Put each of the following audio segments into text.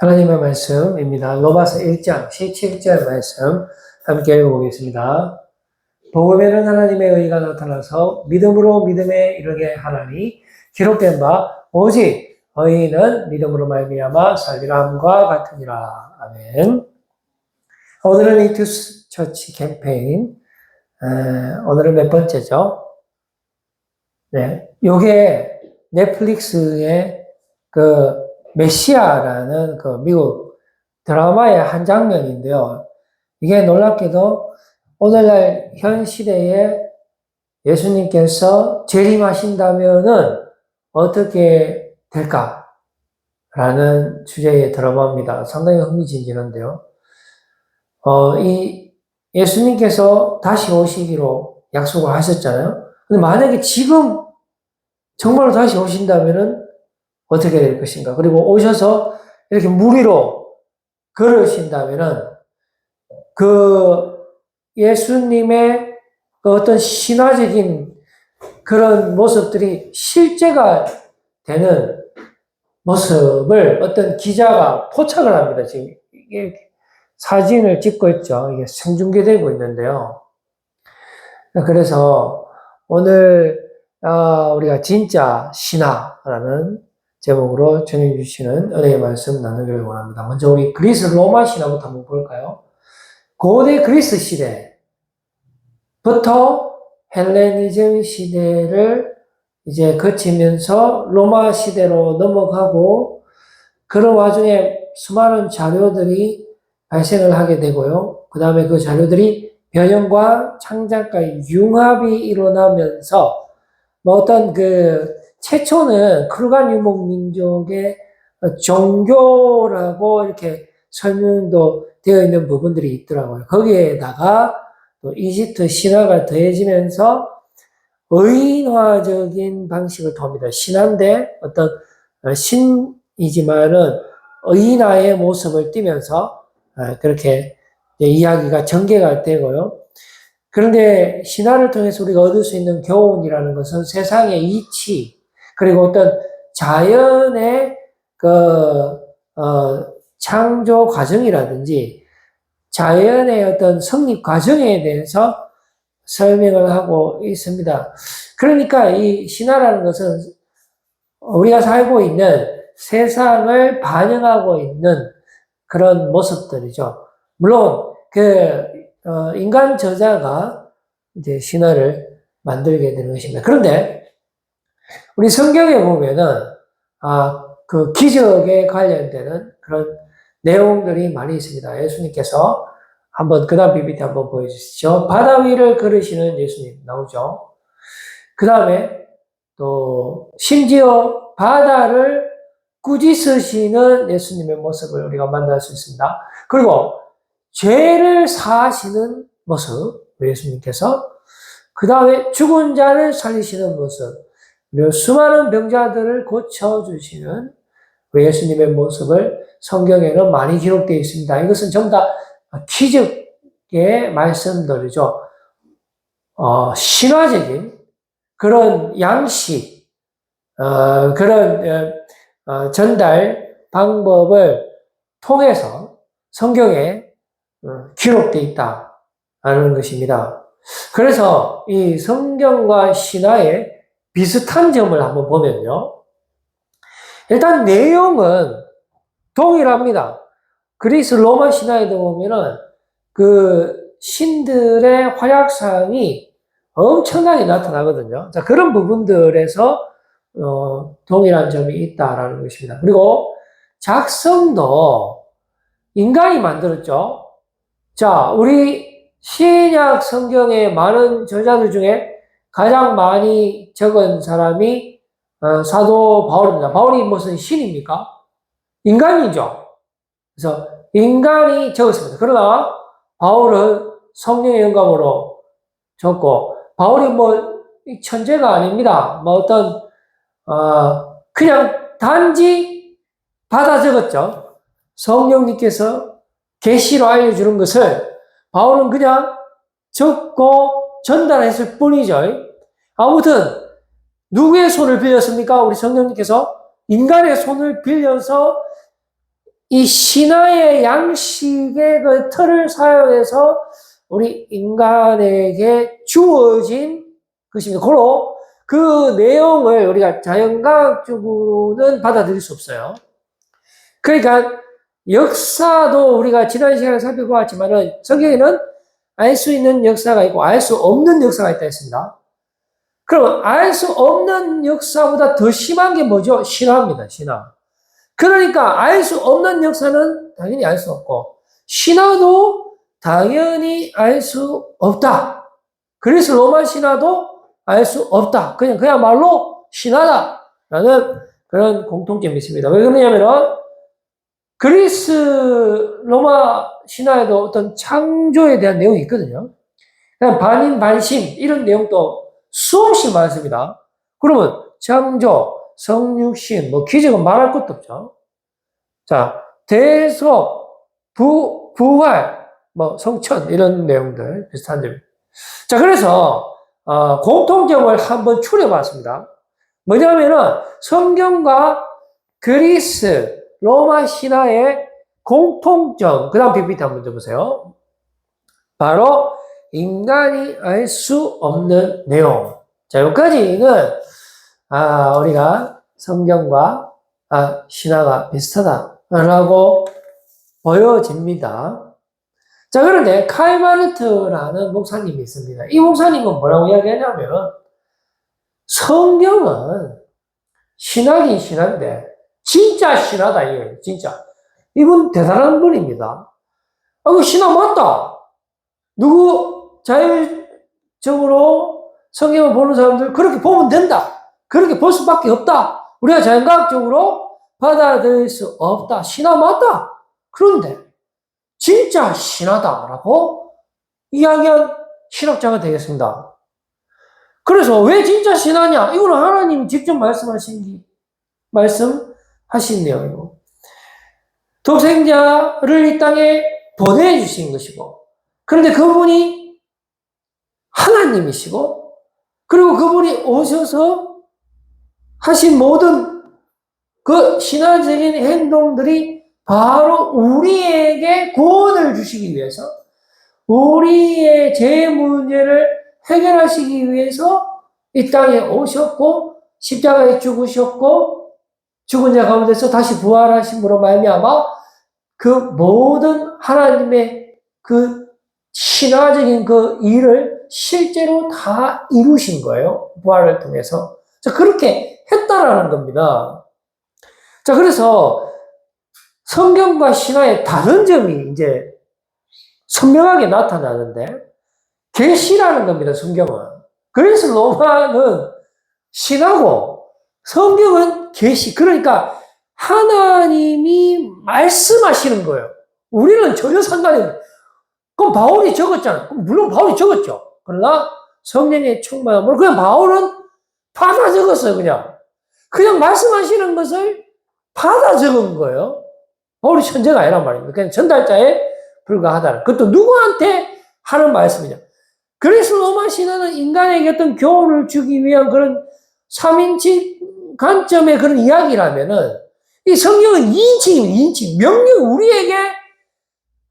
하나님의 말씀입니다. 로마서 1장 17절 말씀 함께 읽어보겠습니다. 복음에는 하나님의 의가 나타나서 믿음으로 믿음에 이르게 하나니 기록된 바 오직 의인은 믿음으로 말미암아 살리라 함과 같으니라. 아멘. 오늘은 이투스 처치 캠페인 오늘은 몇 번째죠? 네, 요게 넷플릭스의 그 메시아라는 그 미국 드라마의 한 장면인데요. 이게 놀랍게도 오늘날 현 시대에 예수님께서 재림하신다면은 어떻게 될까라는 주제의 드라마입니다. 상당히 흥미진진한데요. 이 예수님께서 다시 오시기로 약속을 하셨잖아요. 근데 만약에 지금 정말로 다시 오신다면은 어떻게 될 것인가? 그리고 오셔서 이렇게 물 위로 걸으신다면은 그 예수님의 그 어떤 신화적인 그런 모습들이 실제가 되는 모습을 어떤 기자가 포착을 합니다. 지금 이게 사진을 찍고 있죠. 이게 생중계되고 있는데요. 그래서 오늘 우리가 진짜 신화라는 제목으로 주님 주시는 은혜의 말씀 나누기를 원합니다. 먼저 우리 그리스 로마 신화부터 한번 볼까요? 고대 그리스 시대부터 헬레니즘 시대를 이제 거치면서 로마 시대로 넘어가고 그런 와중에 수많은 자료들이 발생을 하게 되고요. 그 다음에 그 자료들이 변형과 창작과의 융합이 일어나면서 어떤 최초는 크루간 유목 민족의 종교라고 이렇게 설명도 되어 있는 부분들이 있더라고요. 거기에다가 또 이집트 신화가 더해지면서 의인화적인 방식을 돕니다. 신화인데 어떤 신이지만은 의인화의 모습을 띠면서 그렇게 이야기가 전개가 되고요. 그런데 신화를 통해서 우리가 얻을 수 있는 교훈이라는 것은 세상의 이치, 그리고 어떤 자연의 창조 과정이라든지 자연의 어떤 성립 과정에 대해서 설명을 하고 있습니다. 그러니까 이 신화라는 것은 우리가 살고 있는 세상을 반영하고 있는 그런 모습들이죠. 물론 인간 저자가 이제 신화를 만들게 되는 것입니다. 그런데 우리 성경에 보면은 그 기적에 관련되는 그런 내용들이 많이 있습니다. 예수님께서 한번 그다음 PPT 한번 보여주시죠. 바다 위를 걸으시는 예수님 나오죠. 그 다음에 또 심지어 바다를 꾸짖으시는 예수님의 모습을 우리가 만날 수 있습니다. 그리고 죄를 사하시는 모습, 우리 예수님께서 그 다음에 죽은 자를 살리시는 모습, 그리고 수많은 병자들을 고쳐주시는 우리 예수님의 모습을 성경에는 많이 기록되어 있습니다. 이것은 전부 다 기적의 말씀들이죠. 신화적인 그런 양식, 그런 전달 방법을 통해서 성경에 기록되어 있다는 것입니다. 그래서 이 성경과 신화의 비슷한 점을 한번 보면요. 일단 내용은 동일합니다. 그리스 로마 신화에도 보면은 그 신들의 활약상이 엄청나게 나타나거든요. 자, 그런 부분들에서 동일한 점이 있다라는 것입니다. 그리고 작성도 인간이 만들었죠. 자, 우리 신약 성경의 많은 저자들 중에 가장 많이 적은 사람이 사도 바울입니다. 바울이 무슨 신입니까? 인간이죠. 그래서 인간이 적었습니다. 그러나 바울은 성령의 영감으로 적고, 바울이 천재가 아닙니다. 그냥 단지 받아 적었죠. 성령님께서 계시로 알려주는 것을 바울은 그냥 적고 전달했을 뿐이죠. 아무튼 누구의 손을 빌렸습니까? 우리 성령님께서 인간의 손을 빌려서 이 신화의 양식의 그 틀을 사용해서 우리 인간에게 주어진 것입니다. 고로 그 내용을 우리가 자연과학적으로는 받아들일 수 없어요. 그러니까 역사도 우리가 지난 시간에 살펴보았지만은 성경에는 알 수 있는 역사가 있고 알 수 없는 역사가 있다 했습니다. 그럼 알 수 없는 역사보다 더 심한 게 뭐죠? 신화입니다. 신화. 그러니까 알 수 없는 역사는 당연히 알 수 없고 신화도 당연히 알 수 없다. 그래서 로마 신화도 알 수 없다. 그야말로 신화다라는 그런 공통점이 있습니다. 왜 그러냐면은 그리스 로마 신화에도 어떤 창조에 대한 내용이 있거든요. 그냥 반인 반심 이런 내용도 수없이 많습니다. 그러면 창조, 성육신, 뭐 기적은 말할 것도 없죠. 자, 대속, 부활, 뭐 성천 이런 내용들 비슷한 점. 자, 그래서 공통점을 한번 추려봤습니다. 뭐냐면은 성경과 그리스, 로마 신화의 공통점, 그 다음 PPT 한번 줘보세요. 바로 인간이 알 수 없는 내용. 자, 여기까지는 우리가 성경과 신화가 비슷하다라고 보여집니다. 자, 그런데 칼마르트라는 목사님이 있습니다. 이 목사님은 뭐라고 이야기하냐면 성경은 신하긴 신한데 진짜 신하다 이거예요. 진짜. 이분 대단한 분입니다. 그 신하 맞다. 누구 자율적으로 성경을 보는 사람들 그렇게 보면 된다. 그렇게 볼 수밖에 없다. 우리가 자연과학적으로 받아들일 수 없다. 신하 맞다. 그런데 진짜 신하다라고 이야기한 신학자가 되겠습니다. 그래서 왜 진짜 신하냐? 이거는 하나님이 직접 말씀하신 내용이고 독생자를 이 땅에 보내주신 것이고 그런데 그분이 하나님이시고 그리고 그분이 오셔서 하신 모든 그 신화적인 행동들이 바로 우리에게 구원을 주시기 위해서 우리의 죄 문제를 해결하시기 위해서 이 땅에 오셨고 십자가에 죽으셨고 죽은 자 가운데서 다시 부활하심으로 말미암아 그 모든 하나님의 그 신화적인 그 일을 실제로 다 이루신 거예요. 부활을 통해서. 자, 그렇게 했다라는 겁니다. 자, 그래서 성경과 신화의 다른 점이 이제 선명하게 나타나는데 계시라는 겁니다. 성경은. 그래서 로마는 신하고 성경은 계시. 그러니까 하나님이 말씀하시는 거예요. 우리는 전혀 상관이 없어요. 그럼 바울이 적었잖아요. 물론 바울이 적었죠. 그러나 성령의 충만함으로 그냥 바울은 받아 적었어요. 그냥 말씀하시는 것을 받아 적은 거예요. 바울이 천재가 아니란 말입니다. 그냥 전달자에 불과하다는. 그것도 누구한테 하는 말씀이냐. 그래서 로마 신화는 인간에게 어떤 교훈을 주기 위한 그런 3인칭 관점의 그런 이야기라면은 이 성경은 2인칭입니다. 2인칭. 명령 우리에게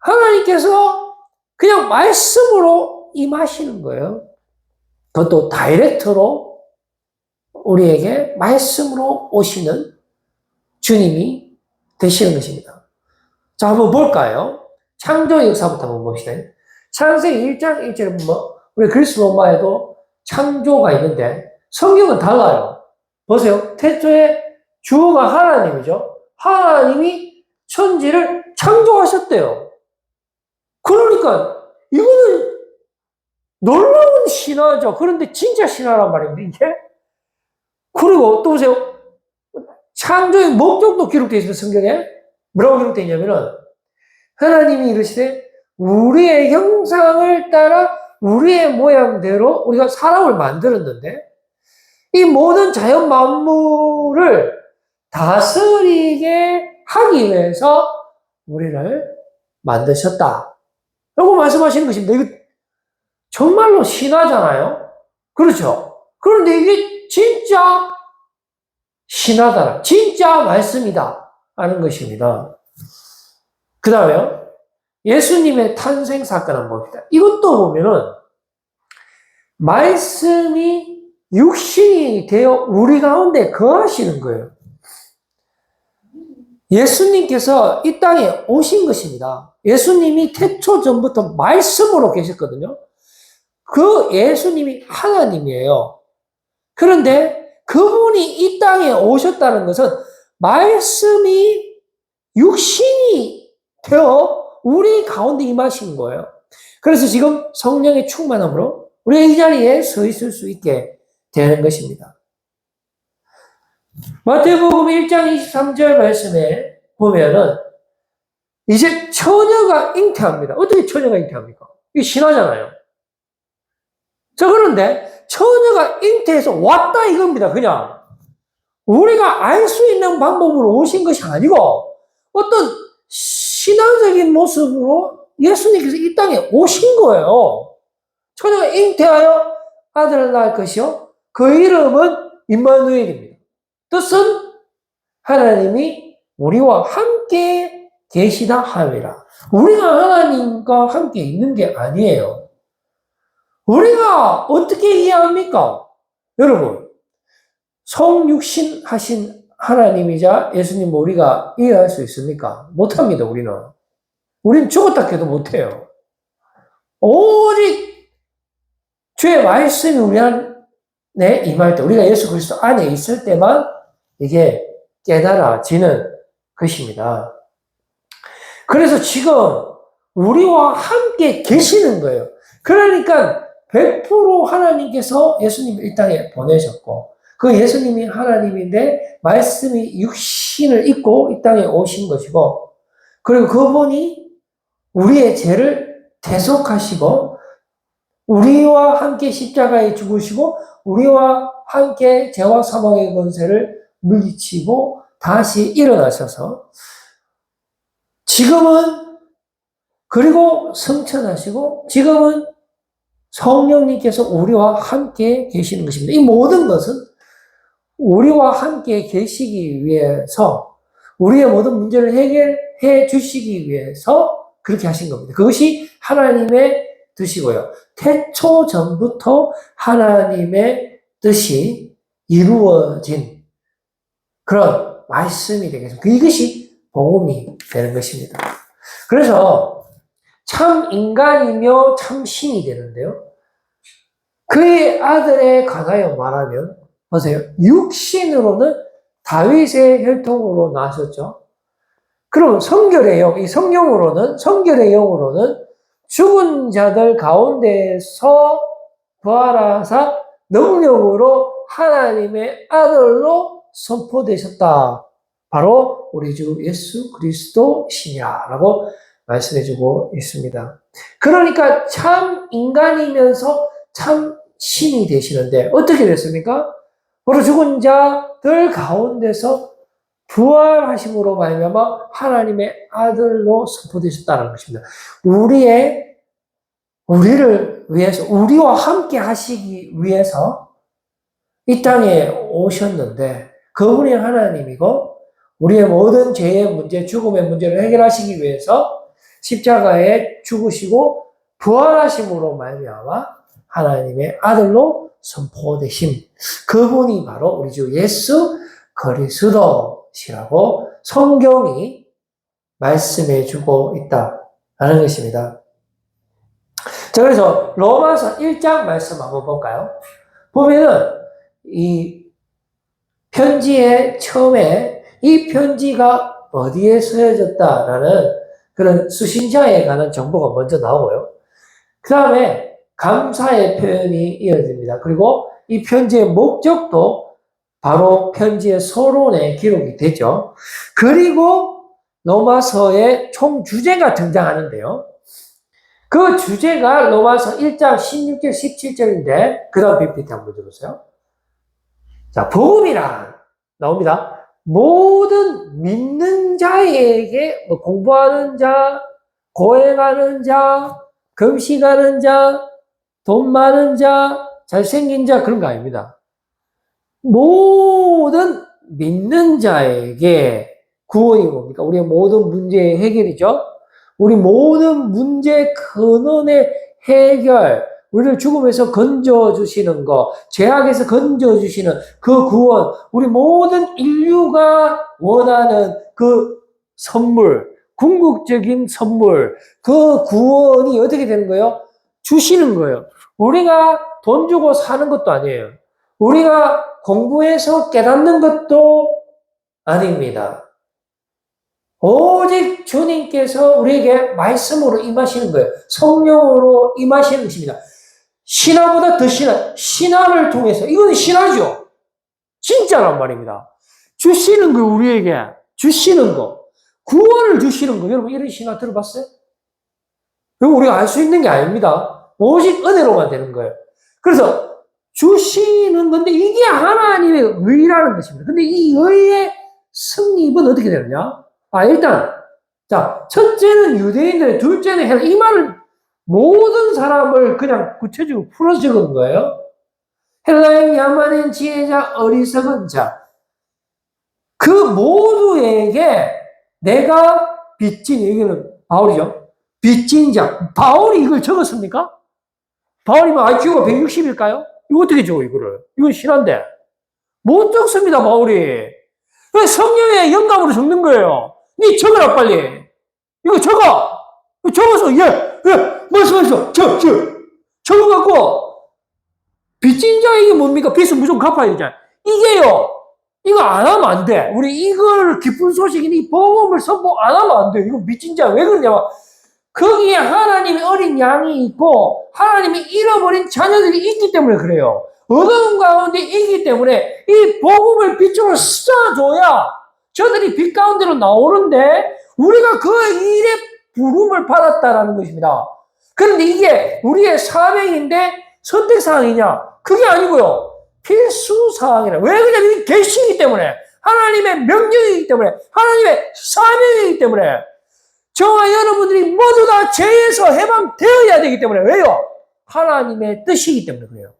하나님께서 그냥 말씀으로 임하시는 거예요. 그것도 다이렉트로 우리에게 말씀으로 오시는 주님이 되시는 것입니다. 자, 한번 볼까요? 창조 역사부터 한번 봅시다. 창세기 1장 1절에 보면 우리 그리스 로마에도 창조가 있는데 성경은 달라요. 보세요. 태초에 주어가 하나님이죠. 하나님이 천지를 창조하셨대요. 그러니까 이거는 놀라운 신화죠. 그런데 진짜 신화란 말입니다. 이게. 그리고 또 보세요. 창조의 목적도 기록되어 있습니다. 성경에. 뭐라고 기록되어 있냐면은 하나님이 이르시되 우리의 형상을 따라 우리의 모양대로 우리가 사람을 만들었는데 이 모든 자연 만물을 다스리게 하기 위해서 우리를 만드셨다. 라고 말씀하시는 것입니다. 이거 정말로 신화잖아요. 그렇죠? 그런데 이게 진짜 신화다. 진짜 말씀이다. 하는 것입니다. 그 다음에요. 예수님의 탄생 사건 한번 봅시다. 이것도 보면은 말씀이 육신이 되어 우리 가운데 거하시는 거예요. 예수님께서 이 땅에 오신 것입니다. 예수님이 태초 전부터 말씀으로 계셨거든요. 그 예수님이 하나님이에요. 그런데 그분이 이 땅에 오셨다는 것은 말씀이 육신이 되어 우리 가운데 임하신 거예요. 그래서 지금 성령의 충만함으로 우리가 이 자리에 서 있을 수 있게 되는 것입니다. 마태복음 1장 23절 말씀에 보면은 이제 처녀가 잉태합니다. 어떻게 처녀가 잉태합니까? 이게 신화잖아요. 자, 그런데 처녀가 잉태해서 왔다 이겁니다. 그냥 우리가 알 수 있는 방법으로 오신 것이 아니고 어떤 신앙적인 모습으로 예수님께서 이 땅에 오신 거예요. 처녀가 잉태하여 아들을 낳을 것이요. 그 이름은 임마누엘입니다. 뜻은 하나님이 우리와 함께 계시다 함이라. 우리가 하나님과 함께 있는 게 아니에요. 우리가 어떻게 이해합니까? 여러분, 성육신 하신 하나님이자 예수님 우리가 이해할 수 있습니까? 못합니다, 우리는. 우리는 죽었다 해도 못해요. 오직 주의 말씀이 우리 안에 임할 때, 우리가 예수 그리스도 안에 있을 때만 이게 깨달아지는 것입니다. 그래서 지금 우리와 함께 계시는 거예요. 그러니까 100% 하나님께서 예수님을 이 땅에 보내셨고, 그 예수님이 하나님인데 말씀이 육신을 입고 이 땅에 오신 것이고, 그리고 그분이 우리의 죄를 대속하시고 우리와 함께 십자가에 죽으시고 우리와 함께 죄와 사망의 권세를 물리치고 다시 일어나셔서 지금은 그리고 승천하시고 지금은 성령님께서 우리와 함께 계시는 것입니다. 이 모든 것은 우리와 함께 계시기 위해서 우리의 모든 문제를 해결해 주시기 위해서 그렇게 하신 겁니다. 그것이 하나님의 뜻이고요. 태초 전부터 하나님의 뜻이 이루어진 그런 말씀이 되겠습니다. 이것이 복음이 되는 것입니다. 그래서 참 인간이며 참 신이 되는데요. 그의 아들에 관하여 말하면 보세요. 육신으로는 다윗의 혈통으로 나셨죠. 그럼 성결의 영, 이 성령으로는, 성결의 영으로는 죽은 자들 가운데서 부활하사 능력으로 하나님의 아들로 선포되셨다. 바로 우리 주 예수 그리스도시냐라고 말씀해주고 있습니다. 그러니까 참 인간이면서 참 신이 되시는데 어떻게 됐습니까? 바로 죽은 자들 가운데서 부활하심으로 말미암아 하나님의 아들로 선포되셨다는 것입니다. 우리를 위해서, 우리와 함께 하시기 위해서 이 땅에 오셨는데 그분이 하나님이고 우리의 모든 죄의 문제, 죽음의 문제를 해결하시기 위해서 십자가에 죽으시고 부활하심으로 말미암아 하나님의 아들로 선포되신 그분이 바로 우리 주 예수 그리스도시라고 성경이 말씀해주고 있다라는 것입니다. 자, 그래서 로마서 1장 말씀 한번 볼까요? 보면은 이 편지의 처음에 이 편지가 어디에 쓰여졌다라는 그런 수신자에 관한 정보가 먼저 나오고요. 그 다음에 감사의 표현이 이어집니다. 그리고 이 편지의 목적도 바로 편지의 서론에 기록이 되죠. 그리고 로마서의 총 주제가 등장하는데요. 그 주제가 로마서 1장 16절, 17절인데 그 다음 PPT 한번 들어보세요. 자, 복음이란 나옵니다. 모든 믿는 자에게 공부하는 자, 고행하는 자, 금식하는 자, 돈 많은 자, 잘생긴 자 그런 거 아닙니다. 모든 믿는 자에게 구원이 뭡니까? 우리의 모든 문제의 해결이죠. 우리 모든 문제 근원의 해결, 우리를 죽음에서 건져주시는 것, 죄악에서 건져주시는 그 구원, 우리 모든 인류가 원하는 그 선물, 궁극적인 선물, 그 구원이 어떻게 되는 거예요? 주시는 거예요. 우리가 돈 주고 사는 것도 아니에요. 우리가 공부해서 깨닫는 것도 아닙니다. 오직 주님께서 우리에게 말씀으로 임하시는 거예요. 성령으로 임하시는 것입니다. 신화보다 더 신화를 통해서, 이거는 신화죠. 진짜란 말입니다. 주시는 거, 우리에게 주시는 거, 구원을 주시는 거. 여러분 이런 신화 들어봤어요? 이거 우리가 알 수 있는 게 아닙니다. 오직 은혜로만 되는 거예요. 그래서 주시는 건데 이게 하나님의 의라는 것입니다. 근데 이 의의 승리는 어떻게 되느냐? 일단, 자, 첫째는 유대인들, 둘째는 헬라. 이 말을 모든 사람을 그냥 구체적으로 풀어 적은 거예요. 헬라인, 야만인, 지혜자, 어리석은 자. 그 모두에게 내가 빚진, 여기는 바울이죠. 빚진 자. 바울이 이걸 적었습니까? 바울이면 IQ가 160일까요? 이거 어떻게 적어, 이거를? 이건 실화인데. 못 적습니다, 바울이. 성령의 영감으로 적는 거예요. 니 적어라, 빨리. 이거 적어. 적어서, 말씀하셔. 적어갖고, 빚진 자에게 뭡니까? 빚은 무조건 갚아야 되잖아요. 이게요. 이거 안 하면 안 돼. 우리 이걸 기쁜 소식인 이 복음을 선포 안 하면 안 돼. 이거 빚진 자 왜 그러냐면, 거기에 하나님의 어린 양이 있고, 하나님이 잃어버린 자녀들이 있기 때문에 그래요. 어두운 가운데 있기 때문에 이 복음을 빛으로 쏴줘야 저들이 빛 가운데로 나오는데 우리가 그 일에 부름을 받았다라는 것입니다. 그런데 이게 우리의 사명인데 선택사항이냐? 그게 아니고요. 필수사항이라. 왜 그러냐면 이게 계시이기 때문에, 하나님의 명령이기 때문에, 하나님의 사명이기 때문에, 저와 여러분들이 모두 다 죄에서 해방되어야 되기 때문에. 왜요? 하나님의 뜻이기 때문에 그래요.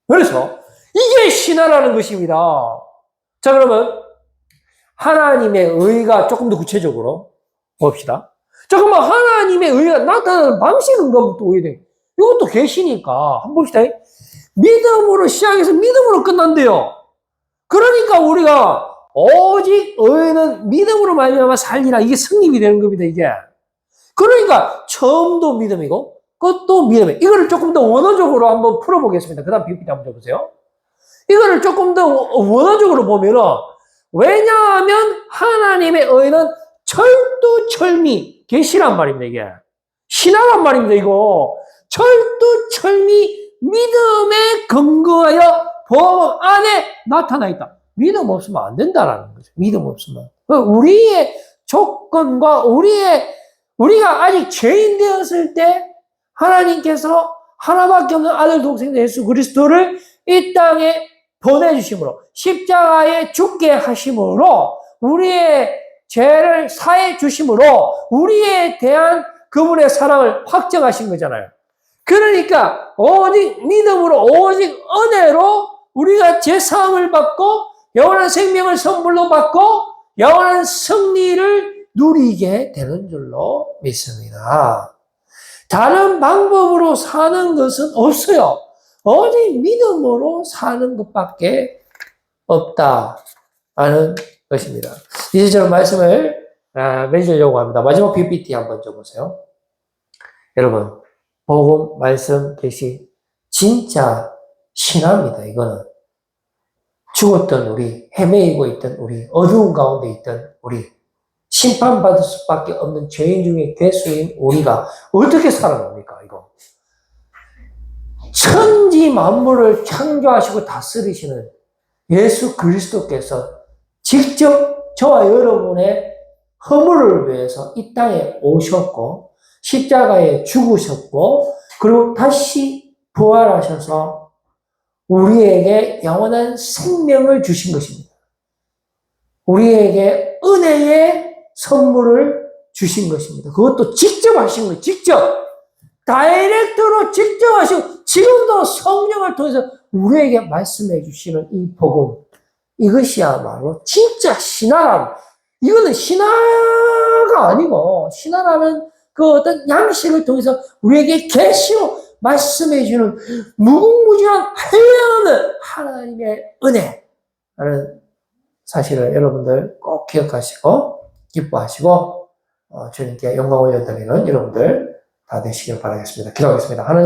그래서 이게 신화라는 것입니다. 자, 그러면 하나님의 의가 조금 더 구체적으로 봅시다. 잠깐만, 하나님의 의가 나타나는 방식은 그럼 또 어떻게 돼? 이것도 계시니까 한번 봅시다. 믿음으로 시작해서 믿음으로 끝난대요. 그러니까 우리가 오직 의는 믿음으로 말미암아 살리라. 이게 승리가 되는 겁니다, 이게. 그러니까 처음도 믿음이고 끝도 믿음이에요. 이거를 조금 더 원어적으로 한번 풀어보겠습니다. 그 다음 PPT 한번 줘보세요. 이거를 조금 더 원어적으로 보면은, 왜냐하면 하나님의 의는 철두철미, 계시란 말입니다, 이게. 신화란 말입니다, 이거. 철두철미 믿음에 근거하여 보험 안에 나타나 있다. 믿음 없으면 안 된다라는 거죠. 믿음 없으면. 우리의 조건과 우리가 아직 죄인 되었을 때 하나님께서 하나밖에 없는 아들 독생 예수 그리스도를 이 땅에 보내주심으로, 십자가에 죽게 하심으로, 우리의 죄를 사해 주심으로 우리에 대한 그분의 사랑을 확정하신 거잖아요. 그러니까 오직 믿음으로, 오직 은혜로 우리가 죄사함을 받고 영원한 생명을 선물로 받고 영원한 승리를 누리게 되는 줄로 믿습니다. 다른 방법으로 사는 것은 없어요. 오직 믿음으로 사는 것밖에 없다라는 것입니다. 이제 저는 말씀을 맺으려고 합니다. 마지막 PPT 한번 줘보세요. 여러분, 복음, 말씀, 계시, 진짜 신화입니다. 이거는 죽었던 우리, 헤매이고 있던 우리, 어두운 가운데 있던 우리, 심판받을 수밖에 없는 죄인 중에 괴수인 우리가 어떻게 살아납니까, 이거? 천지 만물을 창조하시고 다스리시는 예수 그리스도께서 직접 저와 여러분의 허물을 위해서 이 땅에 오셨고, 십자가에 죽으셨고, 그리고 다시 부활하셔서 우리에게 영원한 생명을 주신 것입니다. 우리에게 은혜의 선물을 주신 것입니다. 그것도 직접 하신 거예요. 직접. 다이렉트로 직접 하시고, 지금도 성령을 통해서 우리에게 말씀해 주시는 이 복음. 이것이야말로 진짜 신화란, 이거는 신화가 아니고, 신화라는 그 어떤 양식을 통해서 우리에게 계시로 말씀해 주는 무궁무진한 하나님의 은혜라는 사실을 여러분들 꼭 기억하시고 기뻐하시고 주님께 영광 올려드리는 여러분들 다 되시길 바라겠습니다. 기도하겠습니다. 하나님